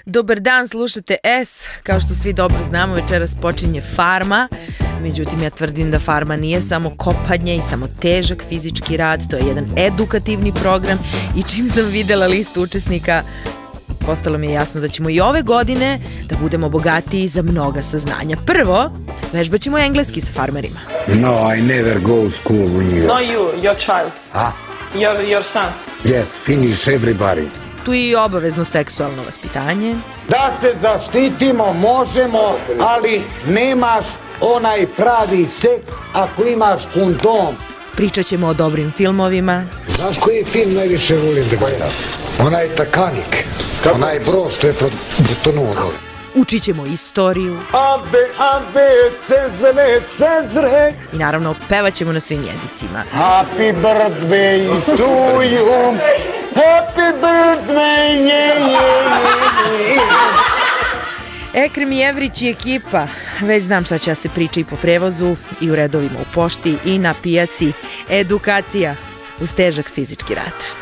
Dobar dan, slušate S. Kao što svi dobro znamo, večeras počinje Farma. Međutim, ja tvrdim da Farma nije samo kopanje i samo težak fizički rad. To je jedan edukativni program i čim sam videla listu učesnika, postalo mi je jasno da ćemo i ove godine da budemo bogatiji za mnoga saznanja. Prvo, vežbat ćemo engleski sa farmerima. No, I never go to school when you... No, your child. Ah? Your sons. Yes, finish everybody. Tu je i obavezno seksualno vaspitanje. Da se zaštitimo možemo, ali nemaš onaj pravi seks ako imaš kondom. Pričat ćemo o dobrim filmovima. Znaš koji film najviše volim da gledam? Onaj Takanik. Onaj brod što je potonuo dole. Učit ćemo istoriju. Ave, ave, Cezare, Cezare. I naravno, pevat ćemo na svim jezicima. Happy birthday to you. Happy birthday, yeah. Ekrem Jevrić i ekipa. Već znam šta će da se priča i po prevozu, i u redovima u pošti, i na pijaci. Edukacija uz težak fizički rad.